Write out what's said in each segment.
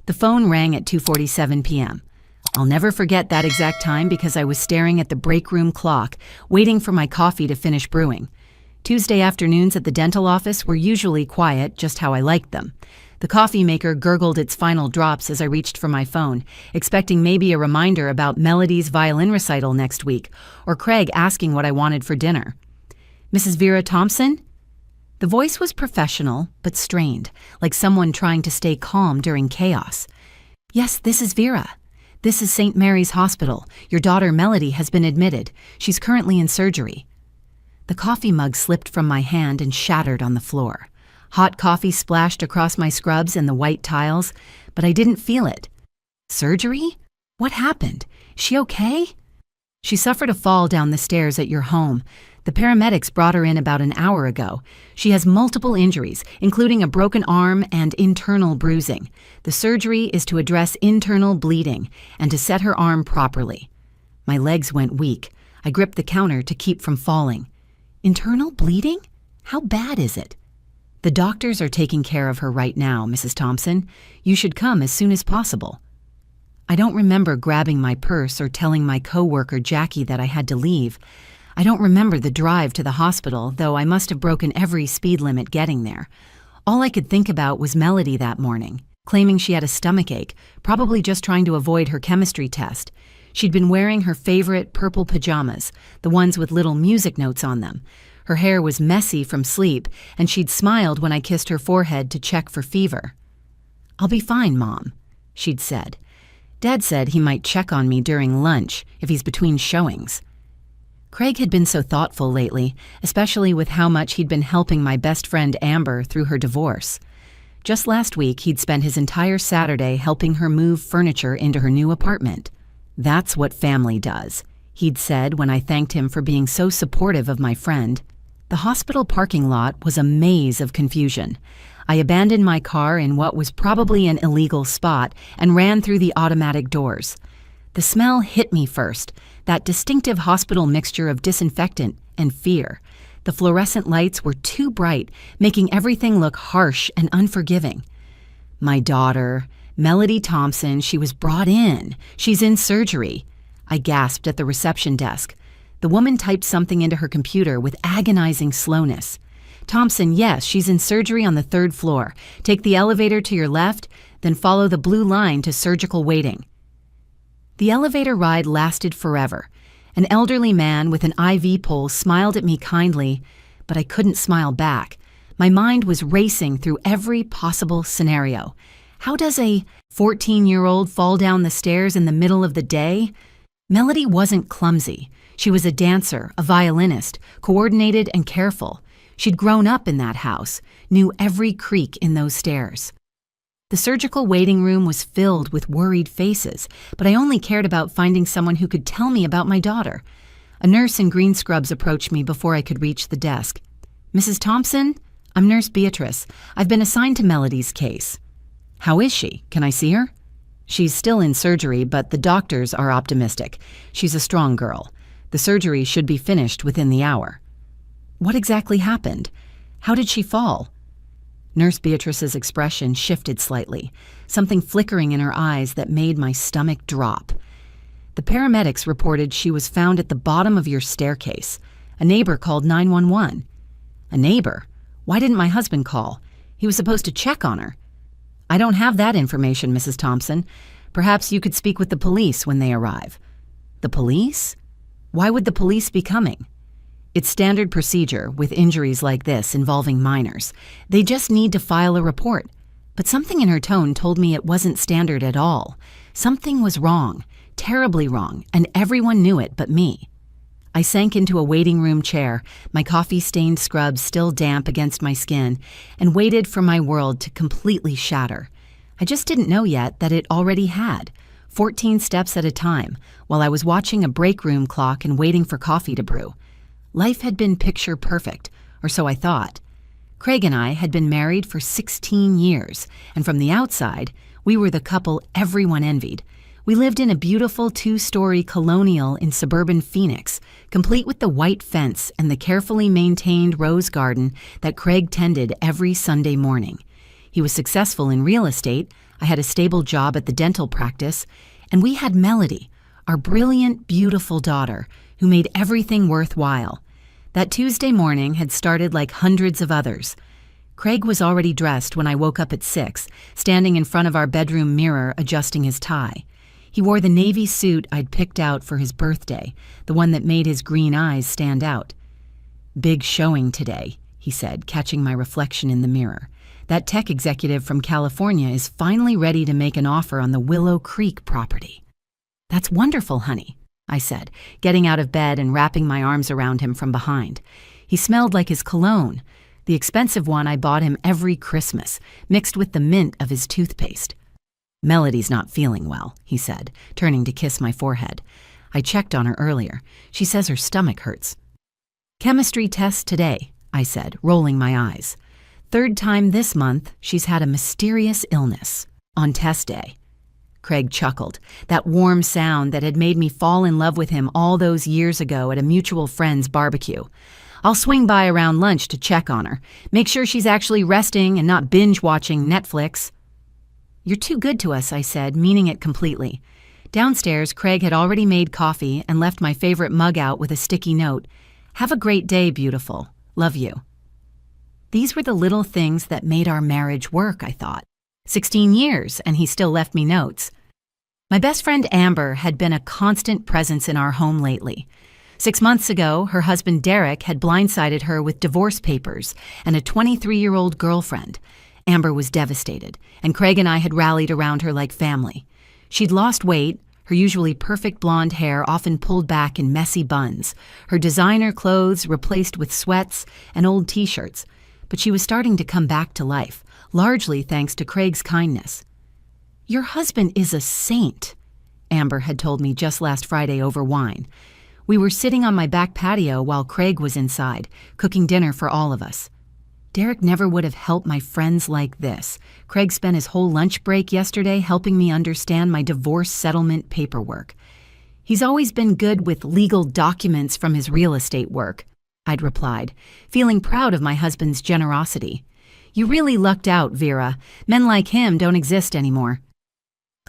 The phone rang at 2:47 p.m. I'll never forget that exact time because I was staring at the break room clock, waiting for my coffee to finish brewing. Tuesday afternoons at the dental office were usually quiet, just how I liked them. The coffee maker gurgled its final drops as I reached for my phone, expecting maybe a reminder about Melody's violin recital next week, or Craig asking what I wanted for dinner. "Mrs. Vera Thompson?" The voice was professional, but strained, like someone trying to stay calm during chaos. "Yes, this is Vera. This is St. Mary's Hospital. Your daughter Melody has been admitted. She's currently in surgery." The coffee mug slipped from my hand and shattered on the floor. Hot coffee splashed across my scrubs and the white tiles, but I didn't feel it. Surgery? What happened? Is she okay? "She suffered a fall down the stairs at your home. The paramedics brought her in about an hour ago. She has multiple injuries, including a broken arm and internal bruising. The surgery is to address internal bleeding and to set her arm properly." My legs went weak. I gripped the counter to keep from falling. "Internal bleeding? How bad is it?" "The doctors are taking care of her right now, Mrs. Thompson. You should come as soon as possible." I don't remember grabbing my purse or telling my coworker Jackie that I had to leave. I don't remember the drive to the hospital, though I must have broken every speed limit getting there. All I could think about was Melody that morning, claiming she had a stomachache, probably just trying to avoid her chemistry test. She'd been wearing her favorite purple pajamas, the ones with little music notes on them. Her hair was messy from sleep, and she'd smiled when I kissed her forehead to check for fever. "I'll be fine, Mom," she'd said. Dad said he might check on me during lunch if he's between showings. Craig had been so thoughtful lately, especially with how much he'd been helping my best friend Amber through her divorce. Just last week, he'd spent his entire Saturday helping her move furniture into her new apartment. "That's what family does," he'd said when I thanked him for being so supportive of my friend. The hospital parking lot was a maze of confusion. I abandoned my car in what was probably an illegal spot and ran through the automatic doors. The smell hit me first, that distinctive hospital mixture of disinfectant and fear. The fluorescent lights were too bright, making everything look harsh and unforgiving. "My daughter, Melody Thompson, she was brought in. She's in surgery," I gasped at the reception desk. The woman typed something into her computer with agonizing slowness. "Thompson, yes, she's in surgery on the 3rd floor. Take the elevator to your left, then follow the blue line to surgical waiting." The elevator ride lasted forever. An elderly man with an IV pole smiled at me kindly, but I couldn't smile back. My mind was racing through every possible scenario. How does a 14-year-old fall down the stairs in the middle of the day? Melody wasn't clumsy. She was a dancer, a violinist, coordinated and careful. She'd grown up in that house, knew every creak in those stairs. The surgical waiting room was filled with worried faces, but I only cared about finding someone who could tell me about my daughter. A nurse in green scrubs approached me before I could reach the desk. "Mrs. Thompson, I'm Nurse Beatrice. I've been assigned to Melody's case." "How is she? Can I see her?" "She's still in surgery, but the doctors are optimistic. She's a strong girl. The surgery should be finished within the hour." "What exactly happened? How did she fall?" Nurse Beatrice's expression shifted slightly, something flickering in her eyes that made my stomach drop. "The paramedics reported she was found at the bottom of your staircase. A neighbor called 911. "A neighbor? Why didn't my husband call? He was supposed to check on her." "I don't have that information, Mrs. Thompson. Perhaps you could speak with the police when they arrive." "The police? Why would the police be coming?" "It's standard procedure with injuries like this involving minors. They just need to file a report." But something in her tone told me it wasn't standard at all. Something was wrong, terribly wrong, and everyone knew it but me. I sank into a waiting room chair, my coffee-stained scrubs still damp against my skin, and waited for my world to completely shatter. I just didn't know yet that it already had, 14 steps at a time, while I was watching a break room clock and waiting for coffee to brew. Life had been picture perfect, or so I thought. Craig and I had been married for 16 years, and from the outside, we were the couple everyone envied. We lived in a beautiful 2-story colonial in suburban Phoenix, complete with the white fence and the carefully maintained rose garden that Craig tended every Sunday morning. He was successful in real estate, I had a stable job at the dental practice, and we had Melody, our brilliant, beautiful daughter, who made everything worthwhile. That Tuesday morning had started like hundreds of others. Craig was already dressed when I woke up at 6, standing in front of our bedroom mirror adjusting his tie. He wore the navy suit I'd picked out for his birthday, the one that made his green eyes stand out. "Big showing today," he said, catching my reflection in the mirror. "That tech executive from California is finally ready to make an offer on the Willow Creek property." "That's wonderful, honey," I said, getting out of bed and wrapping my arms around him from behind. He smelled like his cologne, the expensive one I bought him every Christmas, mixed with the mint of his toothpaste. "Melody's not feeling well," he said, turning to kiss my forehead. "I checked on her earlier. She says her stomach hurts." "Chemistry test today," I said, rolling my eyes. "Third time this month she's had a mysterious illness on test day." Craig chuckled, that warm sound that had made me fall in love with him all those years ago at a mutual friend's barbecue. "I'll swing by around lunch to check on her, make sure she's actually resting and not binge-watching Netflix." "You're too good to us," I said, meaning it completely. Downstairs, Craig had already made coffee and left my favorite mug out with a sticky note. "Have a great day, beautiful. Love you." These were the little things that made our marriage work, I thought. 16 years, and he still left me notes. My best friend Amber had been a constant presence in our home lately. 6 months ago, her husband Derek had blindsided her with divorce papers and a 23-year-old girlfriend. Amber was devastated, and Craig and I had rallied around her like family. She'd lost weight, her usually perfect blonde hair often pulled back in messy buns, her designer clothes replaced with sweats and old t-shirts, but she was starting to come back to life, largely thanks to Craig's kindness. "Your husband is a saint," Amber had told me just last Friday over wine. We were sitting on my back patio while Craig was inside, cooking dinner for all of us. "Derek never would have helped my friends like this. Craig spent his whole lunch break yesterday helping me understand my divorce settlement paperwork. He's always been good with legal documents from his real estate work," I'd replied, feeling proud of my husband's generosity. "You really lucked out, Vera. Men like him don't exist anymore."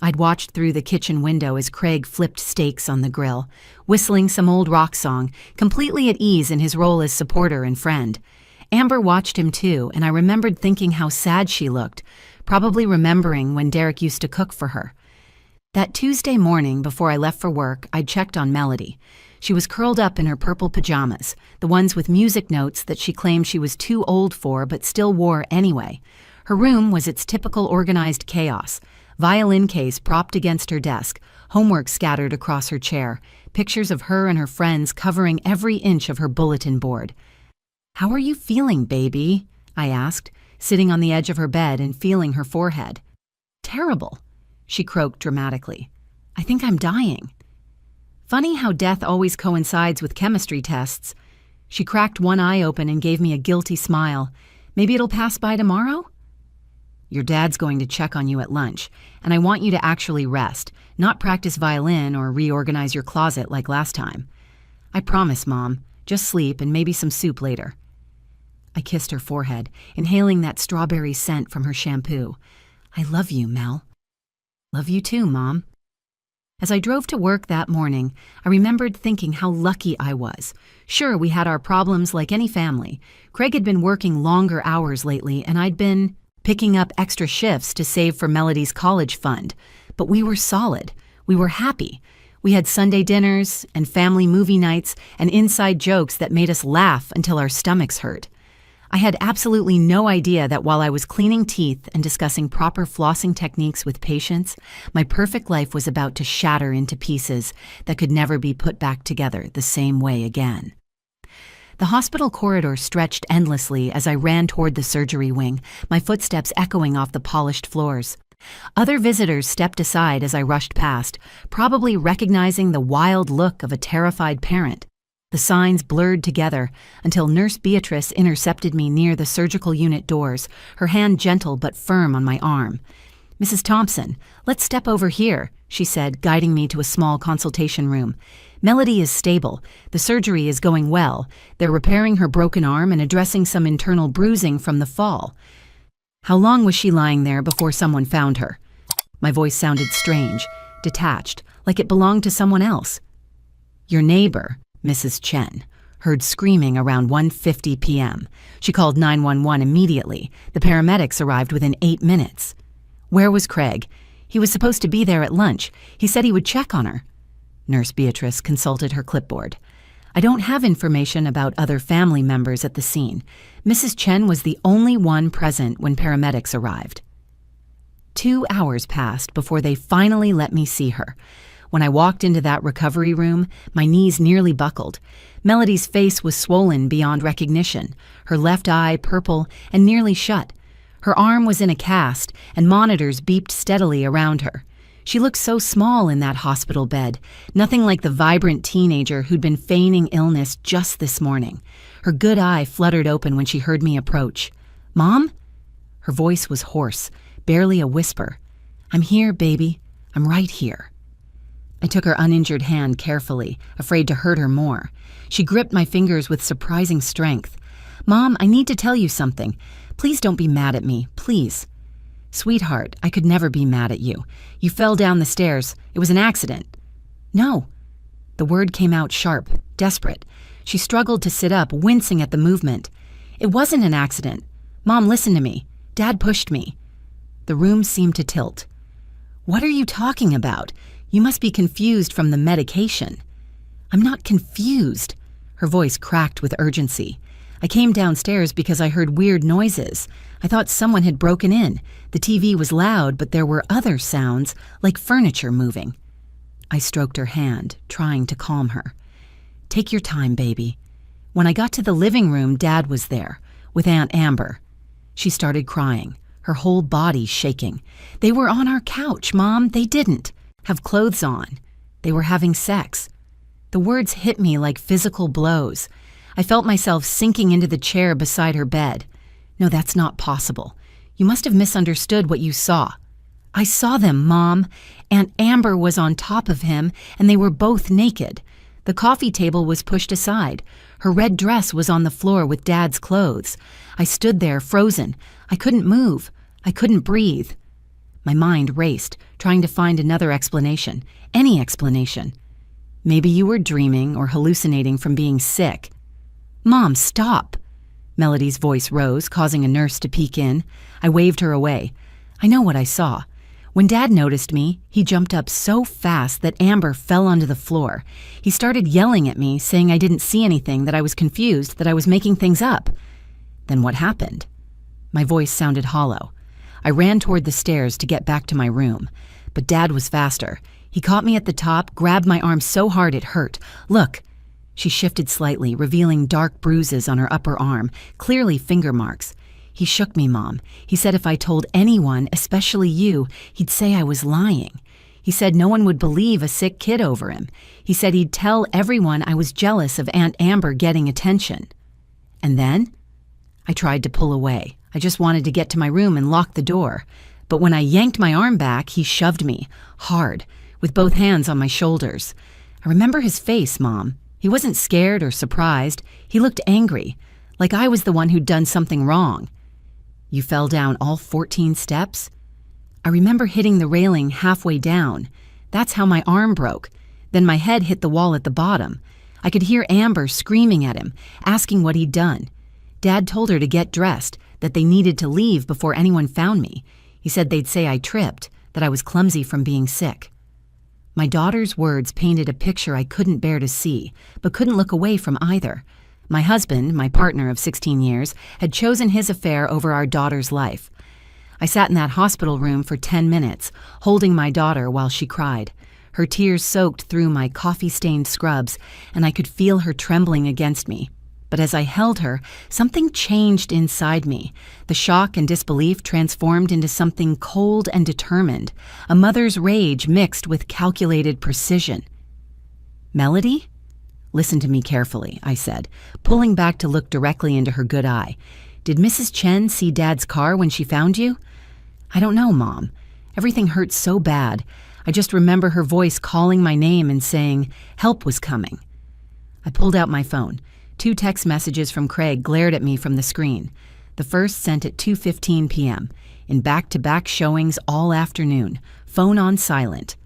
I'd watched through the kitchen window as Craig flipped steaks on the grill, whistling some old rock song, completely at ease in his role as supporter and friend. Amber watched him too, and I remembered thinking how sad she looked, probably remembering when Derek used to cook for her. That Tuesday morning before I left for work, I'd checked on Melody. She was curled up in her purple pajamas, the ones with music notes that she claimed she was too old for but still wore anyway. Her room was its typical organized chaos. Violin case propped against her desk, homework scattered across her chair, pictures of her and her friends covering every inch of her bulletin board. "How are you feeling, baby?" I asked, sitting on the edge of her bed and feeling her forehead. "Terrible," she croaked dramatically. "I think I'm dying." Funny how death always coincides with chemistry tests. She cracked one eye open and gave me a guilty smile. "Maybe it'll pass by tomorrow?" "Your dad's going to check on you at lunch, and I want you to actually rest, not practice violin or reorganize your closet like last time." "I promise, Mom. Just sleep and maybe some soup later." I kissed her forehead, inhaling that strawberry scent from her shampoo. "I love you, Mel." "Love you too, Mom." As I drove to work that morning, I remembered thinking how lucky I was. Sure, we had our problems like any family. Craig had been working longer hours lately, and I'd been picking up extra shifts to save for Melody's college fund. But we were solid. We were happy. We had Sunday dinners and family movie nights and inside jokes that made us laugh until our stomachs hurt. I had absolutely no idea that while I was cleaning teeth and discussing proper flossing techniques with patients, my perfect life was about to shatter into pieces that could never be put back together the same way again. The hospital corridor stretched endlessly as I ran toward the surgery wing, my footsteps echoing off the polished floors. Other visitors stepped aside as I rushed past, probably recognizing the wild look of a terrified parent. The signs blurred together until Nurse Beatrice intercepted me near the surgical unit doors, her hand gentle but firm on my arm. "Mrs. Thompson, let's step over here," she said, guiding me to a small consultation room. "Melody is stable. The surgery is going well. They're repairing her broken arm and addressing some internal bruising from the fall." "How long was she lying there before someone found her?" My voice sounded strange, detached, like it belonged to someone else. Your neighbor, Mrs. Chen, heard screaming around 1:50 p.m. She called 911 immediately. The paramedics arrived within 8 minutes. Where was Craig? He was supposed to be there at lunch. He said he would check on her. Nurse Beatrice consulted her clipboard. I don't have information about other family members at the scene. Mrs. Chen was the only one present when paramedics arrived. 2 hours passed before they finally let me see her. When I walked into that recovery room, my knees nearly buckled. Melody's face was swollen beyond recognition, her left eye purple and nearly shut. Her arm was in a cast, and monitors beeped steadily around her. She looked so small in that hospital bed, nothing like the vibrant teenager who'd been feigning illness just this morning. Her good eye fluttered open when she heard me approach. "Mom?" Her voice was hoarse, barely a whisper. "I'm here, baby. I'm right here." I took her uninjured hand carefully, afraid to hurt her more. She gripped my fingers with surprising strength. "Mom, I need to tell you something. Please don't be mad at me, please." "Sweetheart, I could never be mad at you. You fell down the stairs. It was an accident." "No." The word came out sharp, desperate. She struggled to sit up, wincing at the movement. "It wasn't an accident. Mom, listen to me. Dad pushed me." The room seemed to tilt. "What are you talking about? You must be confused from the medication." "I'm not confused." Her voice cracked with urgency. "I came downstairs because I heard weird noises. I thought someone had broken in. The TV was loud, but there were other sounds, like furniture moving." I stroked her hand, trying to calm her. "Take your time, baby. When I got to the living room, Dad was there, with Aunt Amber." She started crying, her whole body shaking. "They were on our couch, Mom. They didn't have clothes on. They were having sex." The words hit me like physical blows. I felt myself sinking into the chair beside her bed. "No, that's not possible. You must have misunderstood what you saw." "I saw them, Mom. Aunt Amber was on top of him, and they were both naked. The coffee table was pushed aside. Her red dress was on the floor with Dad's clothes. I stood there, frozen. I couldn't move. I couldn't breathe." My mind raced, trying to find another explanation, any explanation. "Maybe you were dreaming or hallucinating from being sick." "Mom, stop." Melody's voice rose, causing a nurse to peek in. I waved her away. "I know what I saw. When Dad noticed me, he jumped up so fast that Amber fell onto the floor. He started yelling at me, saying I didn't see anything, that I was confused, that I was making things up." "Then what happened?" My voice sounded hollow. I ran toward the stairs to get back to my room, but Dad was faster. He caught me at the top, grabbed my arm so hard it hurt. "Look." She shifted slightly, revealing dark bruises on her upper arm, clearly finger marks. "He shook me, Mom. He said if I told anyone, especially you, he'd say I was lying. He said no one would believe a sick kid over him. He said he'd tell everyone I was jealous of Aunt Amber getting attention." "And then?" I tried to pull away. I just wanted to get to my room and lock the door. But when I yanked my arm back, he shoved me, hard, with both hands on my shoulders. I remember his face, Mom. He wasn't scared or surprised. He looked angry, like I was the one who'd done something wrong. "You fell down all 14 steps?" I remember hitting the railing halfway down. That's how my arm broke. Then my head hit the wall at the bottom. I could hear Amber screaming at him, asking what he'd done. Dad told her to get dressed, that they needed to leave before anyone found me. He said they'd say I tripped, that I was clumsy from being sick. My daughter's words painted a picture I couldn't bear to see, but couldn't look away from either. My husband, my partner of 16 years, had chosen his affair over our daughter's life. I sat in that hospital room for 10 minutes, holding my daughter while she cried. Her tears soaked through my coffee-stained scrubs, and I could feel her trembling against me. But as I held her, something changed inside me. The shock and disbelief transformed into something cold and determined, a mother's rage mixed with calculated precision. "Melody? Listen to me carefully," I said, pulling back to look directly into her good eye. "Did Mrs. Chen see Dad's car when she found you?" "I don't know, Mom. Everything hurt so bad. I just remember her voice calling my name and saying help was coming." I pulled out my phone. 2 text messages from Craig glared at me from the screen. The first sent at 2:15 p.m., in back-to-back showings all afternoon, phone on silent.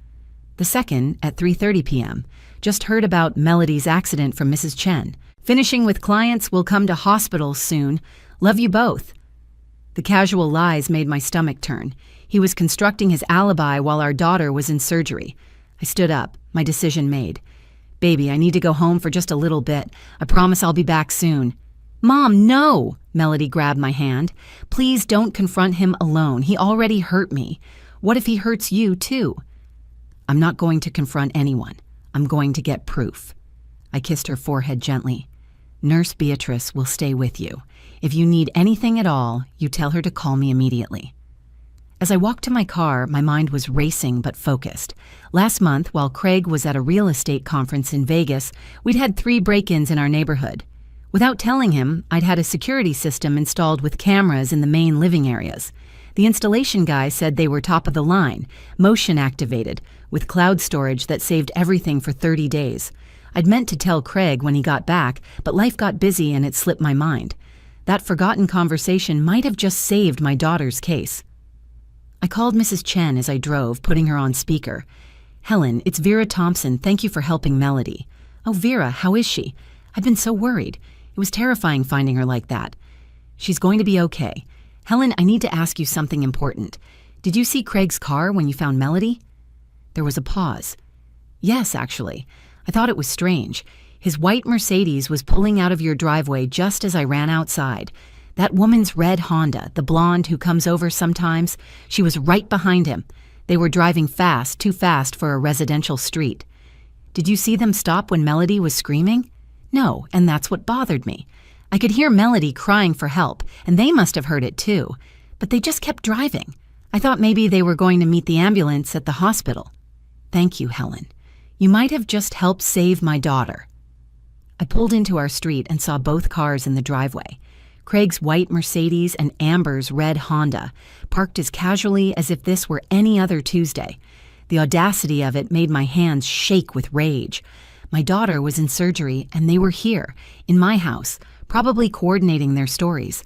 The second, at 3:30 p.m., just heard about Melody's accident from Mrs. Chen. Finishing with clients, will come to hospital soon. Love you both. The casual lies made my stomach turn. He was constructing his alibi while our daughter was in surgery. I stood up, my decision made. Baby, I need to go home for just a little bit. I promise I'll be back soon. Mom, no! Melody grabbed my hand. Please don't confront him alone. He already hurt me. What if he hurts you, too? I'm not going to confront anyone. I'm going to get proof. I kissed her forehead gently. Nurse Beatrice will stay with you. If you need anything at all, you tell her to call me immediately. As I walked to my car, my mind was racing but focused. Last month, while Craig was at a real estate conference in Vegas, we'd had 3 break-ins in our neighborhood. Without telling him, I'd had a security system installed with cameras in the main living areas. The installation guy said they were top of the line, motion activated, with cloud storage that saved everything for 30 days. I'd meant to tell Craig when he got back, but life got busy and it slipped my mind. That forgotten conversation might have just saved my daughter's case. I called Mrs. Chen as I drove, putting her on speaker. Helen, it's Vera Thompson. Thank you for helping Melody. Oh, Vera, how is she? I've been so worried. It was terrifying finding her like that. She's going to be okay. Helen, I need to ask you something important. Did you see Craig's car when you found Melody? There was a pause. Yes, actually. I thought it was strange. His white Mercedes was pulling out of your driveway just as I ran outside. That woman's red Honda, the blonde who comes over sometimes, she was right behind him. They were driving fast, too fast for a residential street. Did you see them stop when Melody was screaming? No, and that's what bothered me. I could hear Melody crying for help, and they must have heard it too. But they just kept driving. I thought maybe they were going to meet the ambulance at the hospital. Thank you, Helen. You might have just helped save my daughter. I pulled into our street and saw both cars in the driveway. Craig's white Mercedes and Amber's red Honda, parked as casually as if this were any other Tuesday. The audacity of it made my hands shake with rage. My daughter was in surgery, and they were here, in my house, probably coordinating their stories.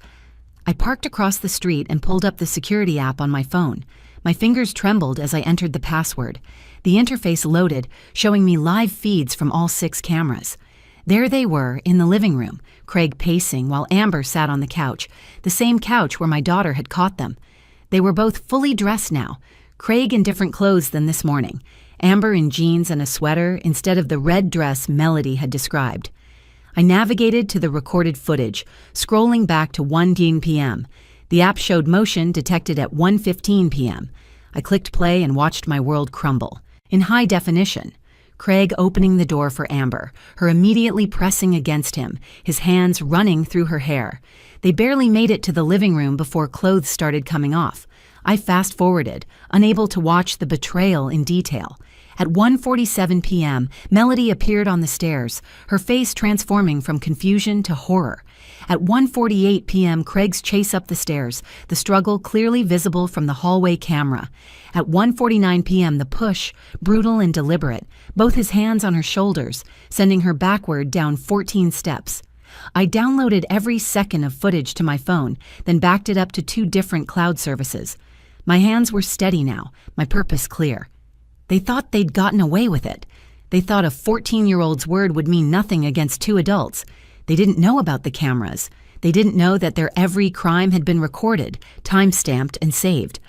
I parked across the street and pulled up the security app on my phone. My fingers trembled as I entered the password. The interface loaded, showing me live feeds from all 6 cameras. There they were, in the living room, Craig pacing while Amber sat on the couch, the same couch where my daughter had caught them. They were both fully dressed now, Craig in different clothes than this morning, Amber in jeans and a sweater instead of the red dress Melody had described. I navigated to the recorded footage, scrolling back to 1:10 p.m. The app showed motion detected at 1:15 p.m. I clicked play and watched my world crumble. In high definition, Craig opening the door for Amber, her immediately pressing against him, his hands running through her hair. They barely made it to the living room before clothes started coming off. I fast-forwarded, unable to watch the betrayal in detail. At 1:47 p.m., Melody appeared on the stairs, her face transforming from confusion to horror. At 1:48 p.m., Craig's chase up the stairs, the struggle clearly visible from the hallway camera. At 1:49 p.m., the push, brutal and deliberate, both his hands on her shoulders, sending her backward down 14 steps. I downloaded every second of footage to my phone, then backed it up to 2 different cloud services. My hands were steady now, my purpose clear. They thought they'd gotten away with it. They thought a 14-year-old's word would mean nothing against 2 adults. They didn't know about the cameras. They didn't know that their every crime had been recorded, time-stamped, and saved.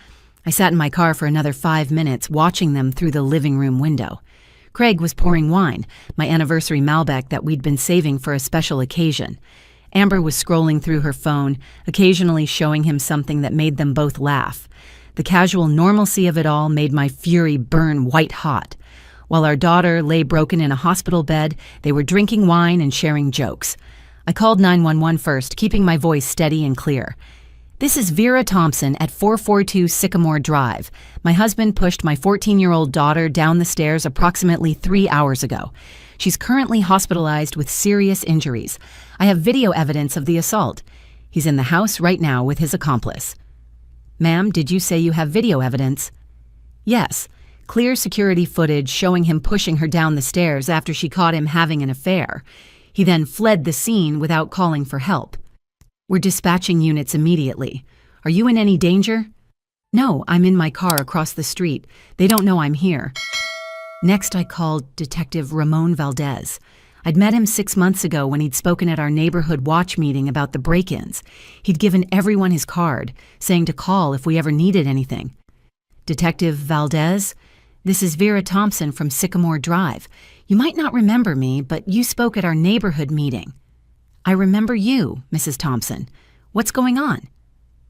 I sat in my car for another 5 minutes, watching them through the living room window. Craig was pouring wine, my anniversary Malbec that we'd been saving for a special occasion. Amber was scrolling through her phone, occasionally showing him something that made them both laugh. The casual normalcy of it all made my fury burn white hot. While our daughter lay broken in a hospital bed, they were drinking wine and sharing jokes. I called 911 first, keeping my voice steady and clear. This is Vera Thompson at 442 Sycamore Drive. My husband pushed my 14-year-old daughter down the stairs approximately 3 hours ago. She's currently hospitalized with serious injuries. I have video evidence of the assault. He's in the house right now with his accomplice. Ma'am, did you say you have video evidence? Yes. Clear security footage showing him pushing her down the stairs after she caught him having an affair. He then fled the scene without calling for help. We're dispatching units immediately. Are you in any danger? No, I'm in my car across the street. They don't know I'm here. Next, I called Detective Ramon Valdez. I'd met him 6 months ago when he'd spoken at our neighborhood watch meeting about the break-ins. He'd given everyone his card, saying to call if we ever needed anything. Detective Valdez, this is Vera Thompson from Sycamore Drive. You might not remember me, but you spoke at our neighborhood meeting. I remember you, Mrs. Thompson. What's going on?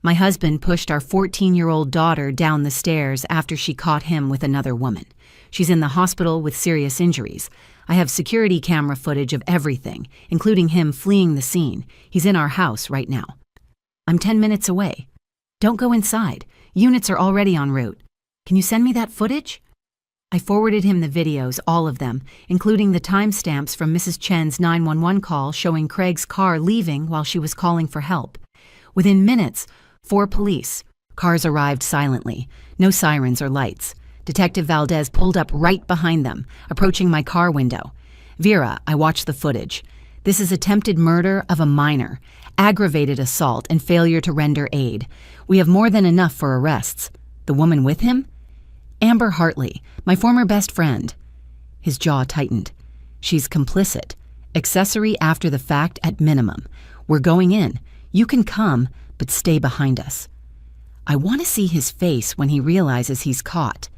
My husband pushed our 14-year-old daughter down the stairs after she caught him with another woman. She's in the hospital with serious injuries. I have security camera footage of everything, including him fleeing the scene. He's in our house right now. I'm 10 minutes away. Don't go inside. Units are already en route. Can you send me that footage? I forwarded him the videos, all of them, including the timestamps from Mrs. Chen's 911 call showing Craig's car leaving while she was calling for help. Within minutes, 4 police. Cars arrived silently. No sirens or lights. Detective Valdez pulled up right behind them, approaching my car window. Vera, I watched the footage. This is attempted murder of a minor, aggravated assault, and failure to render aid. We have more than enough for arrests. The woman with him? Amber Hartley, my former best friend. His jaw tightened. She's complicit. Accessory after the fact at minimum. We're going in. You can come, but stay behind us. I want to see his face when he realizes he's caught.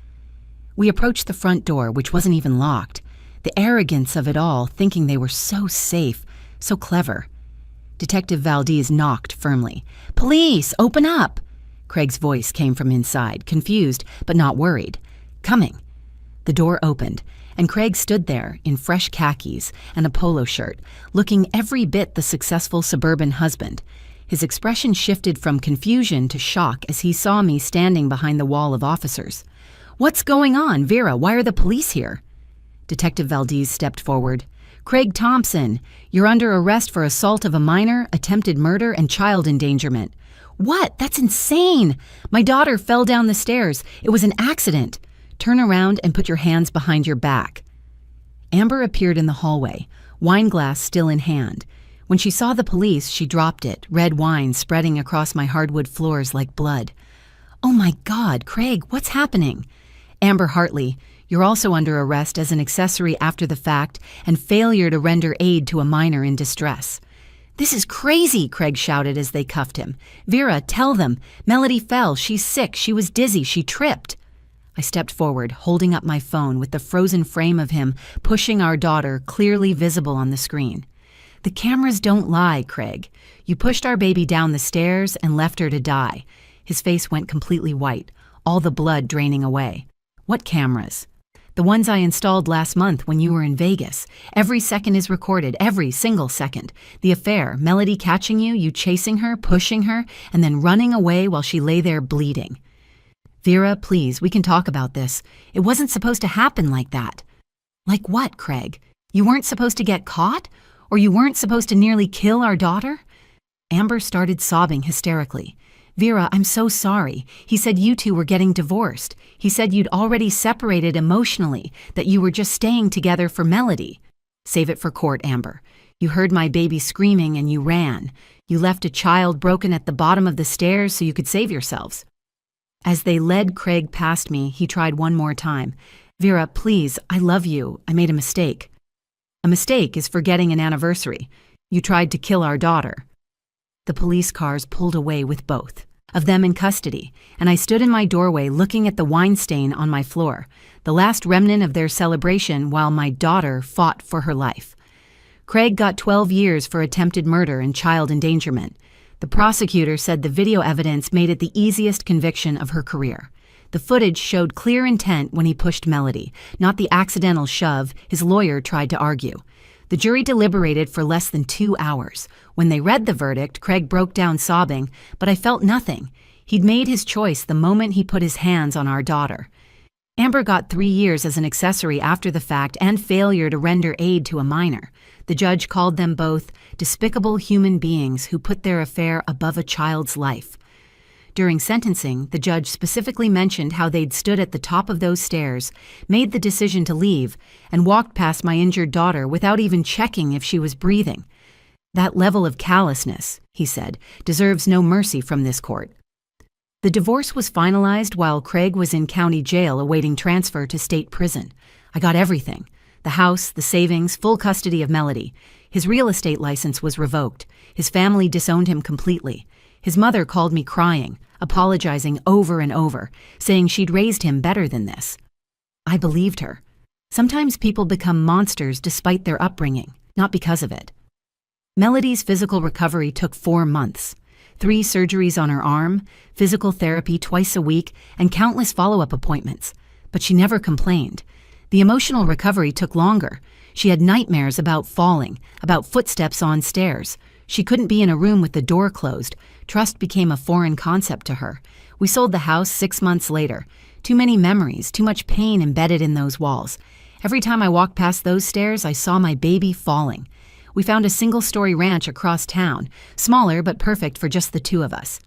We approached the front door, which wasn't even locked. The arrogance of it all, thinking they were so safe, so clever. Detective Valdez knocked firmly. Police, open up! Craig's voice came from inside, confused but not worried. Coming. The door opened, and Craig stood there in fresh khakis and a polo shirt, looking every bit the successful suburban husband. His expression shifted from confusion to shock as he saw me standing behind the wall of officers. What's going on, Vera? Why are the police here? Detective Valdez stepped forward. Craig Thompson, you're under arrest for assault of a minor, attempted murder, and child endangerment. What? That's insane! My daughter fell down the stairs. It was an accident. Turn around and put your hands behind your back. Amber appeared in the hallway, wine glass still in hand. When she saw the police, she dropped it, red wine spreading across my hardwood floors like blood. Oh my God, Craig, what's happening? Amber Hartley, you're also under arrest as an accessory after the fact and failure to render aid to a minor in distress. This is crazy, Craig shouted as they cuffed him. Vera, tell them. Melody fell. She's sick. She was dizzy. She tripped. I stepped forward, holding up my phone with the frozen frame of him pushing our daughter clearly visible on the screen. The cameras don't lie, Craig. You pushed our baby down the stairs and left her to die. His face went completely white, all the blood draining away. What cameras? The ones I installed last month when you were in Vegas. Every second is recorded, every single second. The affair, Melody catching you, you chasing her, pushing her, and then running away while she lay there bleeding. Vera, please, we can talk about this. It wasn't supposed to happen like that. Like what, Craig? You weren't supposed to get caught? Or you weren't supposed to nearly kill our daughter? Amber started sobbing hysterically. Vera, I'm so sorry. He said you two were getting divorced. He said you'd already separated emotionally, that you were just staying together for Melody. Save it for court, Amber. You heard my baby screaming and you ran. You left a child broken at the bottom of the stairs so you could save yourselves. As they led Craig past me, he tried one more time. Vera, please, I love you. I made a mistake. A mistake is forgetting an anniversary. You tried to kill our daughter. The police cars pulled away with both of them in custody, and I stood in my doorway looking at the wine stain on my floor, the last remnant of their celebration while my daughter fought for her life. Craig got 12 years for attempted murder and child endangerment. The prosecutor said the video evidence made it the easiest conviction of her career. The footage showed clear intent when he pushed Melody, not the accidental shove his lawyer tried to argue. The jury deliberated for less than 2 hours. When they read the verdict, Craig broke down sobbing, but I felt nothing. He'd made his choice the moment he put his hands on our daughter. Amber got 3 years as an accessory after the fact and failure to render aid to a minor. The judge called them both despicable human beings who put their affair above a child's life. During sentencing, the judge specifically mentioned how they'd stood at the top of those stairs, made the decision to leave, and walked past my injured daughter without even checking if she was breathing. That level of callousness, he said, deserves no mercy from this court. The divorce was finalized while Craig was in county jail awaiting transfer to state prison. I got everything: the house, the savings, full custody of Melody. His real estate license was revoked. His family disowned him completely. His mother called me crying, apologizing over and over, saying she'd raised him better than this. I believed her. Sometimes people become monsters despite their upbringing, not because of it. Melody's physical recovery took 4 months. 3 surgeries on her arm, physical therapy twice a week, and countless follow-up appointments. But she never complained. The emotional recovery took longer. She had nightmares about falling, about footsteps on stairs. She couldn't be in a room with the door closed. Trust became a foreign concept to her. We sold the house 6 months later. Too many memories, too much pain embedded in those walls. Every time I walked past those stairs, I saw my baby falling. We found a single-story ranch across town, smaller but perfect for just the 2 of us.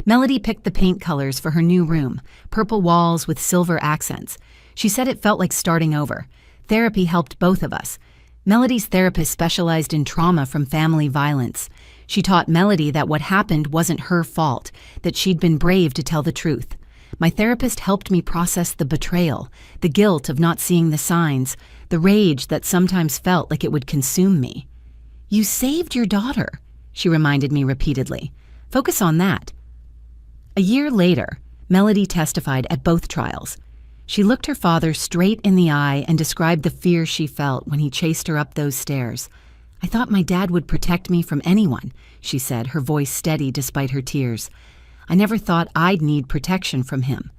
Melody picked the paint colors for her new room, purple walls with silver accents. She said it felt like starting over. Therapy helped both of us. Melody's therapist specialized in trauma from family violence. She taught Melody that what happened wasn't her fault, that she'd been brave to tell the truth. My therapist helped me process the betrayal, the guilt of not seeing the signs, the rage that sometimes felt like it would consume me. "You saved your daughter," she reminded me repeatedly. "Focus on that." A year later, Melody testified at both trials. She looked her father straight in the eye and described the fear she felt when he chased her up those stairs. "I thought my dad would protect me from anyone," she said, her voice steady despite her tears. "I never thought I'd need protection from him."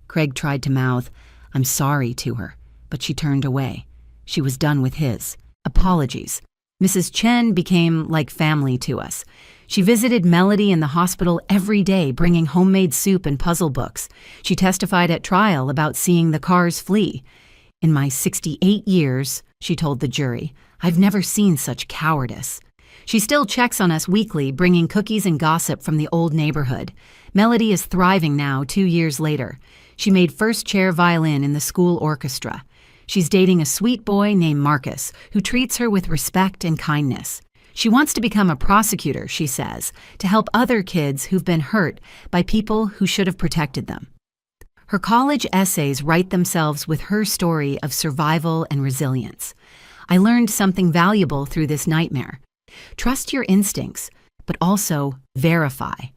Craig tried to mouth, "I'm sorry," to her, but she turned away. She was done with his apologies. Mrs. Chen became like family to us. She visited Melody in the hospital every day, bringing homemade soup and puzzle books. She testified at trial about seeing the cars flee. "In my 68 years," she told the jury, "I've never seen such cowardice." She still checks on us weekly, bringing cookies and gossip from the old neighborhood. Melody is thriving now 2 years later. She made first chair violin in the school orchestra. She's dating a sweet boy named Marcus, who treats her with respect and kindness. She wants to become a prosecutor, she says, to help other kids who've been hurt by people who should have protected them. Her college essays write themselves with her story of survival and resilience. I learned something valuable through this nightmare. Trust your instincts, but also verify.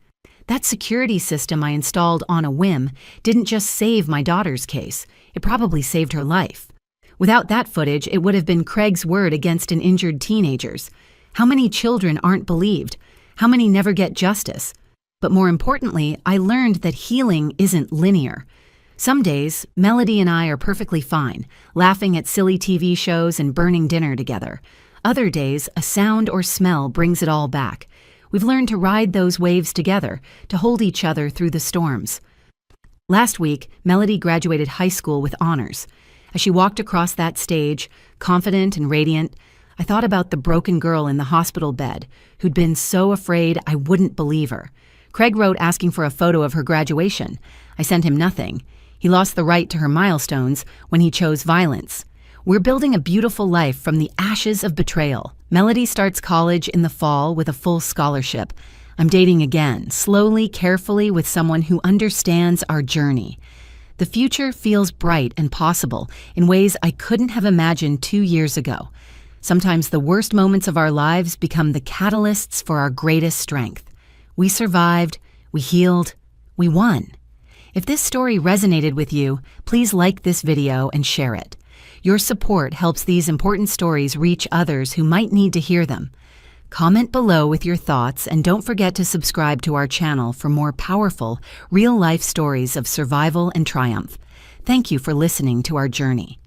That security system I installed on a whim didn't just save my daughter's case, it probably saved her life. Without that footage, it would have been Craig's word against an injured teenager's. How many children aren't believed? How many never get justice? But more importantly, I learned that healing isn't linear. Some days, Melody and I are perfectly fine, laughing at silly TV shows and burning dinner together. Other days, a sound or smell brings it all back. We've learned to ride those waves together, to hold each other through the storms. Last week, Melody graduated high school with honors. As she walked across that stage, confident and radiant, I thought about the broken girl in the hospital bed who'd been so afraid I wouldn't believe her. Craig wrote asking for a photo of her graduation. I sent him nothing. He lost the right to her milestones when he chose violence. We're building a beautiful life from the ashes of betrayal. Melody starts college in the fall with a full scholarship. I'm dating again, slowly, carefully, with someone who understands our journey. The future feels bright and possible in ways I couldn't have imagined 2 years ago. Sometimes the worst moments of our lives become the catalysts for our greatest strength. We survived, we healed, we won. If this story resonated with you, please like this video and share it. Your support helps these important stories reach others who might need to hear them. Comment below with your thoughts and don't forget to subscribe to our channel for more powerful, real-life stories of survival and triumph. Thank you for listening to our journey.